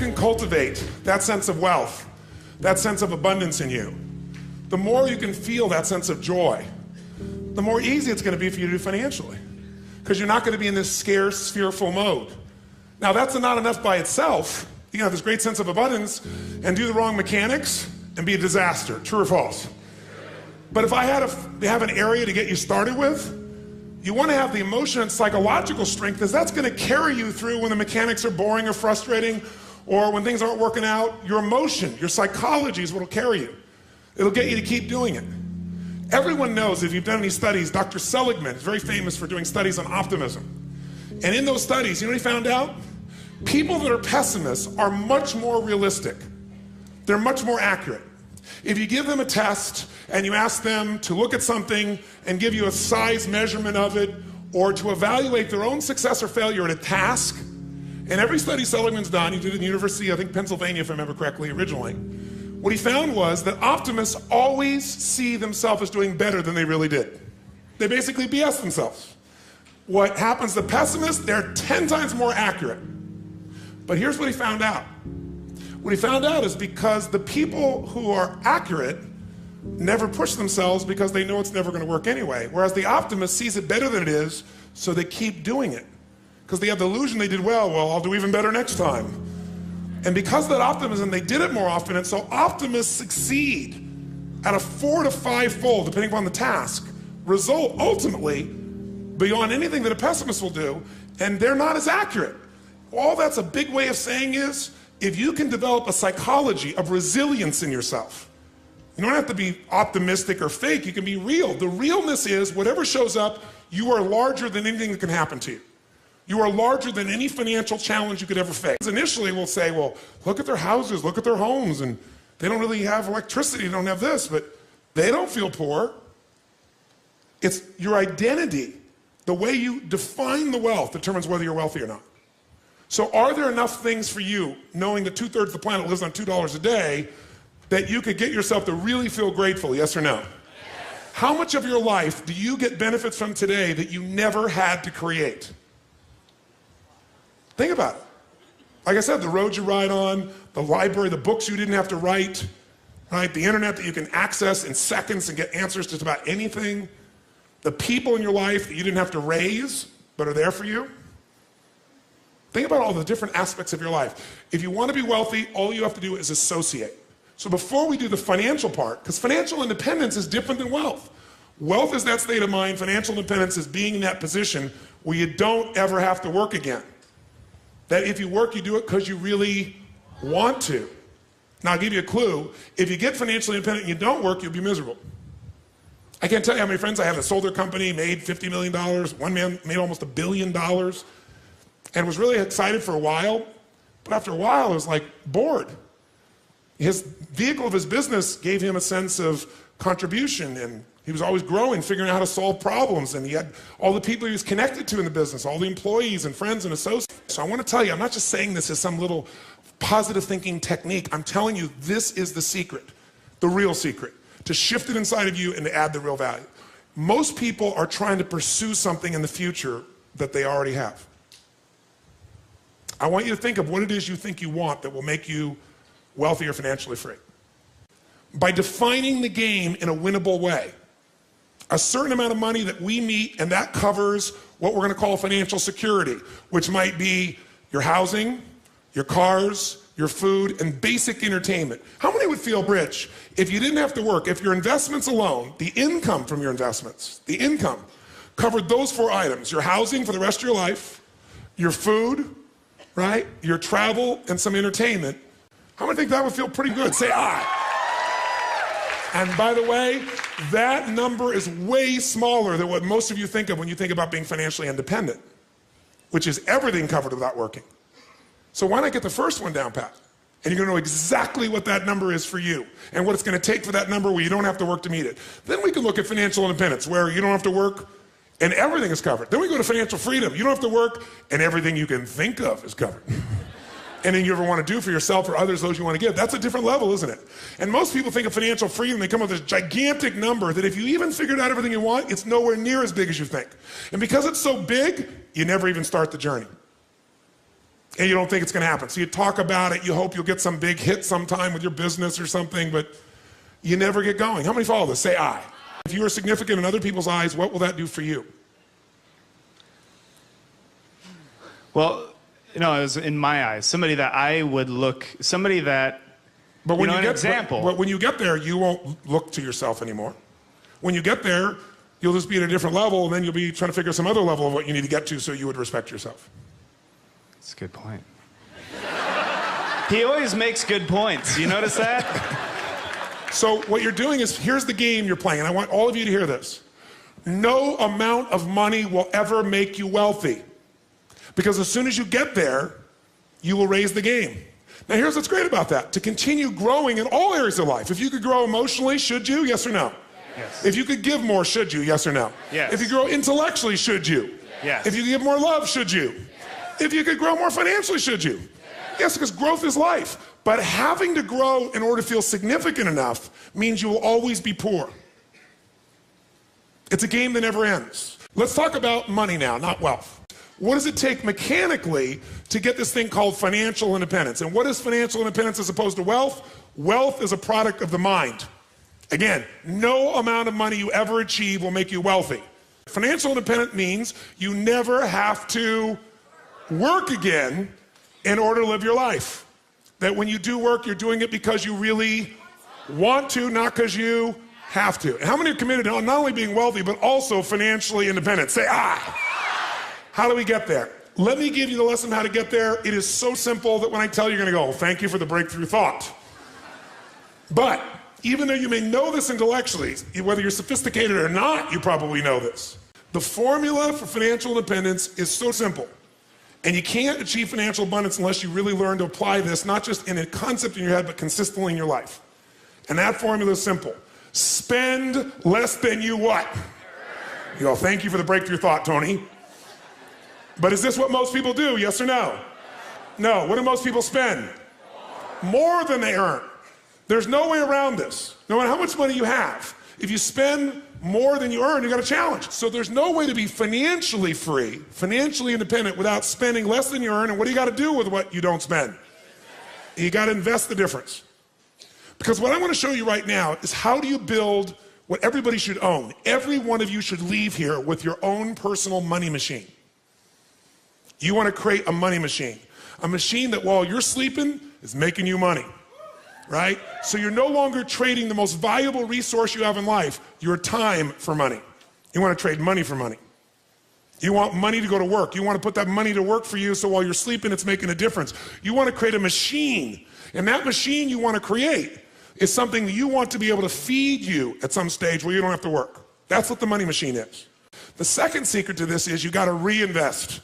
can cultivate that sense of wealth, that sense of abundance in you, the more you can feel that sense of joy, the more easy it's going to be for you to do financially. Because you're not going to be in this scarce, fearful mode. Now, that's not enough by itself. You can have this great sense of abundance and do the wrong mechanics and be a disaster. True or false? But if I had to have an area to get you started with, you want to have the emotion and psychological strength, because that's going to carry you through when the mechanics are boring or frustrating, or when things aren't working out. Your emotion, your psychology is what will carry you. It'll get you to keep doing it. Everyone knows, if you've done any studies, Dr. Seligman is very famous for doing studies on optimism. And in those studies, you know what he found out? People that are pessimists are much more realistic. They're much more accurate. If you give them a test and you ask them to look at something and give you a size measurement of it, or to evaluate their own success or failure at a task, and every study Seligman's done, he did it in the University, I think Pennsylvania if I remember correctly originally, what he found was that optimists always see themselves as doing better than they really did. They basically BS themselves. What happens to pessimists, they're 10 times more accurate. But here's what he found out. What he found out is because the people who are accurate never push themselves because they know it's never going to work anyway. Whereas the optimist sees it better than it is, so they keep doing it. Because they have the illusion they did well, I'll do even better next time. And because of that optimism, they did it more often, and so optimists succeed at a 4 to 5-fold, depending upon the task, result ultimately beyond anything that a pessimist will do, and they're not as accurate. All that's a big way of saying is, if you can develop a psychology of resilience in yourself, you don't have to be optimistic or fake, you can be real. The realness is, whatever shows up, you are larger than anything that can happen to you. You are larger than any financial challenge you could ever face. Initially, we'll say, well, look at their houses, look at their homes, and they don't really have electricity, they don't have this, but they don't feel poor. It's your identity. The way you define the wealth determines whether you're wealthy or not. So are there enough things for you, knowing that 2/3 of the planet lives on $2 a day, that you could get yourself to really feel grateful, yes or no? Yes. How much of your life do you get benefits from today that you never had to create? Think about it. Like I said, the roads you ride on, the library, the books you didn't have to write, right? The internet that you can access in seconds and get answers to just about anything. The people in your life that you didn't have to raise, but are there for you. Think about all the different aspects of your life. If you want to be wealthy, all you have to do is associate. So before we do the financial part, because financial independence is different than wealth. Wealth is that state of mind. Financial independence is being in that position where you don't ever have to work again. That if you work, you do it because you really want to. Now, I'll give you a clue. If you get financially independent and you don't work, you'll be miserable. I can't tell you how many friends I have that sold their company, made $50 million. One man made almost $1 billion and was really excited for a while. But after a while, it was like bored. His vehicle of his business gave him a sense of contribution, and he was always growing, figuring out how to solve problems, and he had all the people he was connected to in the business, all the employees and friends and associates. So I want to tell you, I'm not just saying this as some little positive thinking technique. I'm telling you, this is the secret, the real secret, to shift it inside of you and to add the real value. Most people are trying to pursue something in the future that they already have. I want you to think of what it is you think you want that will make you wealthy or financially free. By defining the game in a winnable way. A certain amount of money that we meet, and that covers what we're going to call financial security, which might be your housing, your cars, your food, and basic entertainment. How many would feel rich if you didn't have to work, if your investments alone, the income from your investments, the income, covered those 4 items, your housing for the rest of your life, your food, right, your travel, and some entertainment? How many think that would feel pretty good? Say aye. And by the way, that number is way smaller than what most of you think of when you think about being financially independent, which is everything covered without working. So why not get the first one down pat? And you're going to know exactly what that number is for you and what it's going to take for that number where you don't have to work to meet it. Then we can look at financial independence, where you don't have to work and everything is covered. Then we go to financial freedom. You don't have to work and everything you can think of is covered. Anything you ever want to do for yourself or others, those you want to give. That's a different level, isn't it? And most people think of financial freedom, they come up with this gigantic number that if you even figured out everything you want, it's nowhere near as big as you think. And because it's so big, you never even start the journey. and you don't think it's going to happen. So you talk about it, you hope you'll get some big hit sometime with your business or something, but you never get going. How many follow this? Say I. If you are significant in other people's eyes, what will that do for you? Well, you know, it was in my eyes, somebody that I would look, somebody that, but when you know, an example. But when you get there, you won't look to yourself anymore. When you get there, you'll just be at a different level, and then you'll be trying to figure some other level of what you need to get to so you would respect yourself. That's a good point. He always makes good points. You notice that? So what you're doing is, here's the game you're playing, and I want all of you to hear this. No amount of money will ever make you wealthy. Because as soon as you get there, you will raise the game. Now here's what's great about that. To continue growing in all areas of life. If you could grow emotionally, should you? Yes or no? Yes. If you could give more, should you? Yes or no? Yes. If you grow intellectually, should you? Yes. If you give more love, should you? If you could grow more financially, should you? Yes, because growth is life. But having to grow in order to feel significant enough means you will always be poor. It's a game that never ends. Let's talk about money now, not wealth. What does it take mechanically to get this thing called financial independence? And what is financial independence as opposed to wealth? Wealth is a product of the mind. Again, no amount of money you ever achieve will make you wealthy. Financial independence means you never have to work again in order to live your life. That when you do work, you're doing it because you really want to, not because you have to. And how many are committed to not only being wealthy, but also financially independent? Say, I. How do we get there? Let me give you the lesson how to get there. It is so simple that when I tell you, you're going to go, thank you for the breakthrough thought. But even though you may know this intellectually, whether you're sophisticated or not, you probably know this. The formula for financial independence is so simple. And you can't achieve financial abundance unless you really learn to apply this, not just in a concept in your head, but consistently in your life. And that formula is simple. Spend less than you what? You go, thank you for the breakthrough thought, Tony. But is this what most people do, yes or no? No. What do most people spend? More than they earn. There's no way around this. No matter how much money you have, if you spend more than you earn, you got a challenge. So there's no way to be financially free, financially independent without spending less than you earn. And what do you got to do with what you don't spend? You got to invest the difference. Because what I want to show you right now is how do you build what everybody should own. Every one of you should leave here with your own personal money machine. You want to create a money machine. A machine that while you're sleeping is making you money. Right? So you're no longer trading the most valuable resource you have in life, your time, for money. You want to trade money for money. You want money to go to work. You want to put that money to work for you so while you're sleeping it's making a difference. You want to create a machine. And that machine you want to create is something that you want to be able to feed you at some stage where you don't have to work. That's what the money machine is. The second secret to this is you got to reinvest.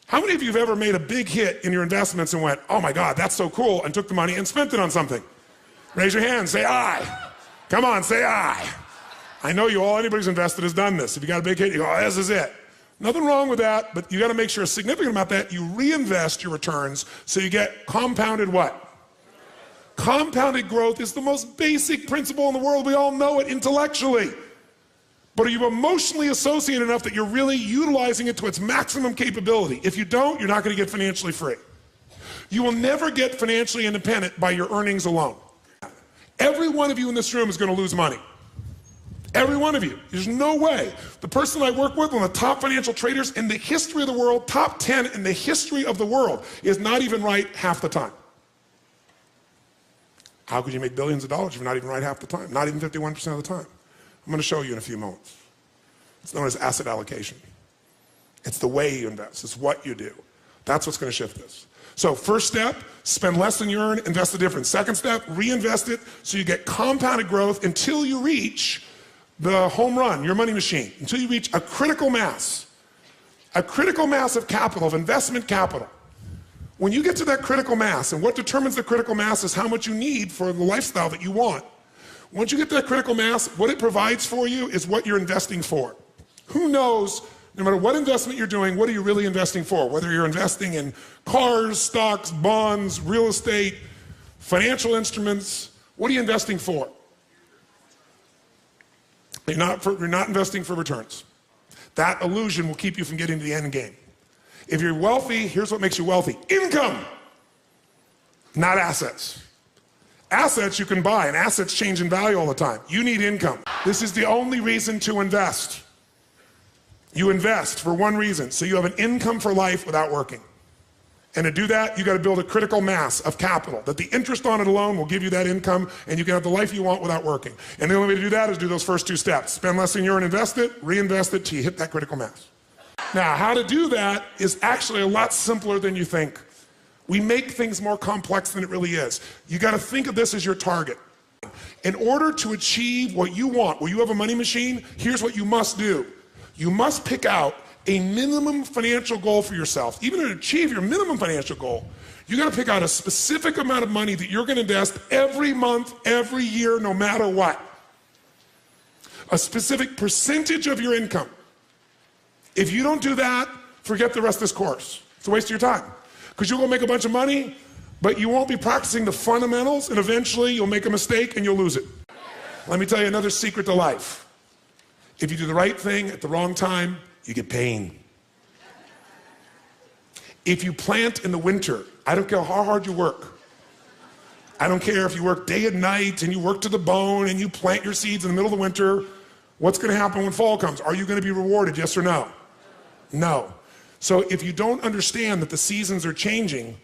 How many of you have ever made a big hit in your investments and went, oh my God, that's so cool, and took the money and spent it on something? Raise your hand, say I. Come on, say I. I know you all, anybody who's invested has done this. If you got a big hit, you go, oh, this is it. Nothing wrong with that, but you got to make sure a significant amount of that, you reinvest your returns so you get compounded what? Compounded growth is the most basic principle in the world. We all know it intellectually. But are you emotionally associated enough that you're really utilizing it to its maximum capability? If you don't, you're not going to get financially free. You will never get financially independent by your earnings alone. Every one of you in this room is going to lose money. Every one of you. There's no way. The person I work with, one of the top financial traders in the history of the world, top 10 in the history of the world, is not even right half the time. How could you make billions of dollars if you're not even right half the time? Not even 51% of the time. I'm going to show you in a few moments. It's known as asset allocation. It's the way you invest. It's what you do. That's what's going to shift this. So first step, spend less than you earn, invest the difference. Second step, reinvest it so you get compounded growth until you reach the home run, your money machine, until you reach a critical mass of capital, of investment capital. When you get to that critical mass, and what determines the critical mass is how much you need for the lifestyle that you want. Once you get to that critical mass, what it provides for you is what you're investing for. Who knows, no matter what investment you're doing, what are you really investing for? Whether you're investing in cars, stocks, bonds, real estate, financial instruments, what are you investing for? You're not investing for returns. That illusion will keep you from getting to the end game. If you're wealthy, here's what makes you wealthy. Income, not assets. Assets you can buy, and assets change in value all the time. You need income. This is the only reason to invest. You invest for one reason, so you have an income for life without working. And to do that, you got to build a critical mass of capital, that the interest on it alone will give you that income, and you can have the life you want without working. And the only way to do that is do those first two steps. Spend less than a year and invest it, reinvest it till you hit that critical mass. Now, how to do that is actually a lot simpler than you think. We make things more complex than it really is. You got to think of this as your target. In order to achieve what you want, where you have a money machine, here's what you must do. You must pick out a minimum financial goal for yourself. Even to achieve your minimum financial goal, you got to pick out a specific amount of money that you're going to invest every month, every year, no matter what. A specific percentage of your income. If you don't do that, forget the rest of this course. It's a waste of your time. Because you'll go make a bunch of money, but you won't be practicing the fundamentals, and eventually you'll make a mistake and you'll lose it. Let me tell you another secret to life. If you do the right thing at the wrong time, you get pain. If you plant in the winter, I don't care how hard you work. I don't care if you work day and night and you work to the bone and you plant your seeds in the middle of the winter, what's going to happen when fall comes? Are you going to be rewarded, yes or no? No. So if you don't understand that the seasons are changing,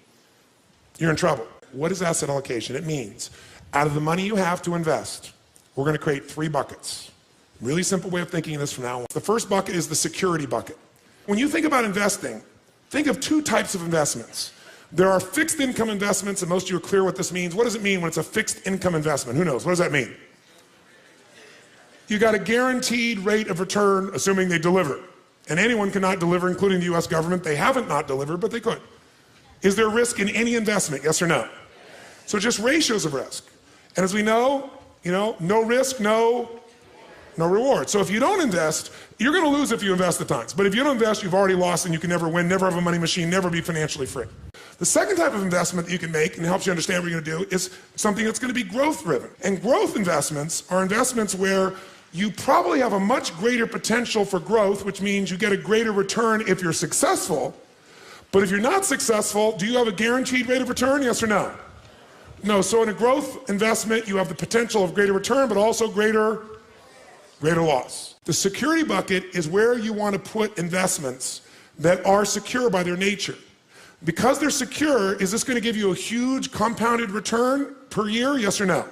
you're in trouble. What is asset allocation? It means out of the money you have to invest, we're going to create 3 buckets. Really simple way of thinking of this from now on. The first bucket is the security bucket. When you think about investing, think of 2 types of investments. There are fixed income investments, and most of you are clear what this means. What does it mean when it's a fixed income investment? Who knows? What does that mean? You got a guaranteed rate of return, assuming they deliver. And anyone cannot deliver, including the US government. They haven't not delivered, but they could. Is there risk in any investment, yes or no? So just ratios of risk. And as we know, no risk, no reward. So if you don't invest, you're going to lose if you invest at times. But if you don't invest, you've already lost and you can never win, never have a money machine, never be financially free. The second type of investment that you can make, and it helps you understand what you're going to do, is something that's going to be growth driven. And growth investments are investments where you probably have a much greater potential for growth, which means you get a greater return if you're successful. But if you're not successful, do you have a guaranteed rate of return, yes or no? No, so in a growth investment, you have the potential of greater return, but also greater loss. The security bucket is where you want to put investments that are secure by their nature. Because they're secure, is this going to give you a huge compounded return per year, yes or no?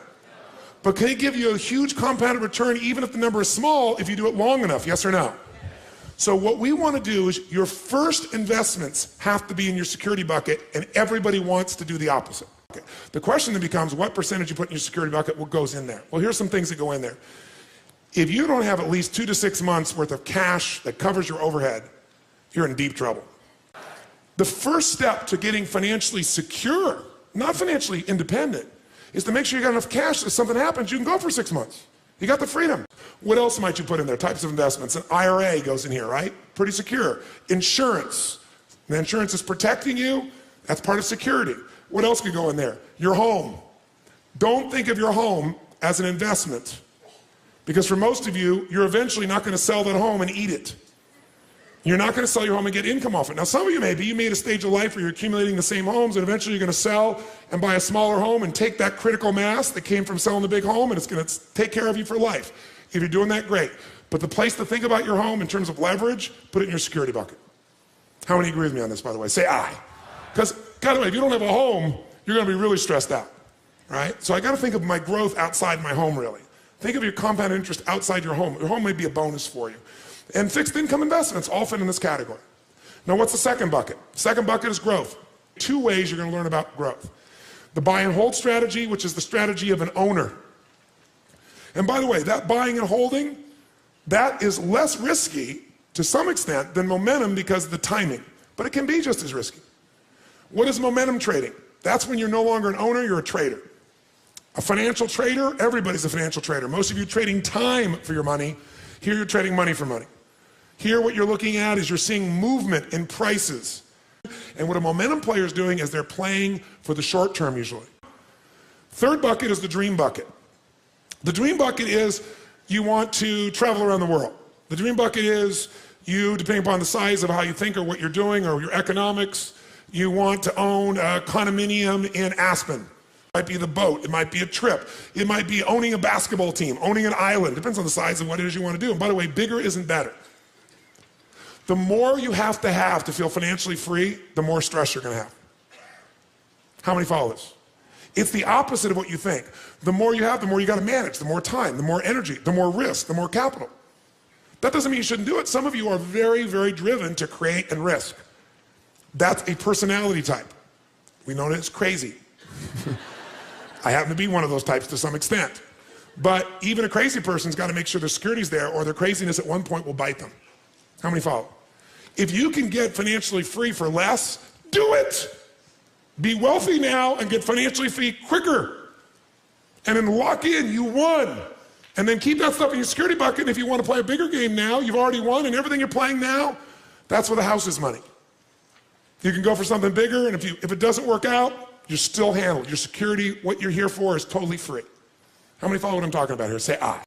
But can it give you a huge compounded return even if the number is small if you do it long enough, yes or no? So what we want to do is your first investments have to be in your security bucket, and everybody wants to do the opposite. Okay. The question then becomes what percentage you put in your security bucket, what goes in there? Well, here's some things that go in there. If you don't have at least 2 to 6 months worth of cash that covers your overhead, you're in deep trouble. The first step to getting financially secure, not financially independent, is to make sure you got enough cash that if something happens, you can go for 6 months. You got the freedom. What else might you put in there? Types of investments. An IRA goes in here, right? Pretty secure. Insurance. The insurance is protecting you. That's part of security. What else could go in there? Your home. Don't think of your home as an investment. Because for most of you, you're eventually not going to sell that home and eat it. You're not going to sell your home and get income off it. Now, some of you may be. You made a stage of life where you're accumulating the same homes, and eventually you're going to sell and buy a smaller home and take that critical mass that came from selling the big home, and it's going to take care of you for life. If you're doing that, great. But the place to think about your home in terms of leverage, put it in your security bucket. How many agree with me on this, by the way? Say aye. Because, by the way, if you don't have a home, you're going to be really stressed out, right? So I got to think of my growth outside my home, really. Think of your compound interest outside your home. Your home may be a bonus for you. And fixed income investments all fit in this category. Now, what's the second bucket? Second bucket is growth. 2 ways you're going to learn about growth. The buy and hold strategy, which is the strategy of an owner. And by the way, that buying and holding, that is less risky to some extent than momentum because of the timing. But it can be just as risky. What is momentum trading? That's when you're no longer an owner, you're a trader. A financial trader, everybody's a financial trader. Most of you trading time for your money. Here you're trading money for money. Here what you're looking at is you're seeing movement in prices. And what a momentum player is doing is they're playing for the short term usually. Third bucket is the dream bucket. The dream bucket is you want to travel around the world. The dream bucket is You, depending upon the size of how you think or what you're doing or your economics, you want to own a condominium in Aspen. It might be the boat, it might be a trip, it might be owning a basketball team, owning an island. Depends on the size of what it is you want to do. And by the way, bigger isn't better. The more you have to feel financially free, the more stress you're going to have. How many follow this? It's the opposite of what you think. The more you have, the more you got to manage, the more time, the more energy, the more risk, the more capital. That doesn't mean you shouldn't do it. Some of you are very, very driven to create and risk. That's a personality type. We know that it's crazy. I happen to be one of those types to some extent. But even a crazy person's got to make sure their security's there, or their craziness at one point will bite them. How many follow? If you can get financially free for less, do it. Be wealthy now and get financially free quicker. And then lock in, you won. And then keep that stuff in your security bucket. And if you want to play a bigger game now, you've already won, and everything you're playing now, that's where the house is money. You can go for something bigger, and if it doesn't work out, you're still handled. Your security, what you're here for, is totally free. How many follow what I'm talking about here? Say I.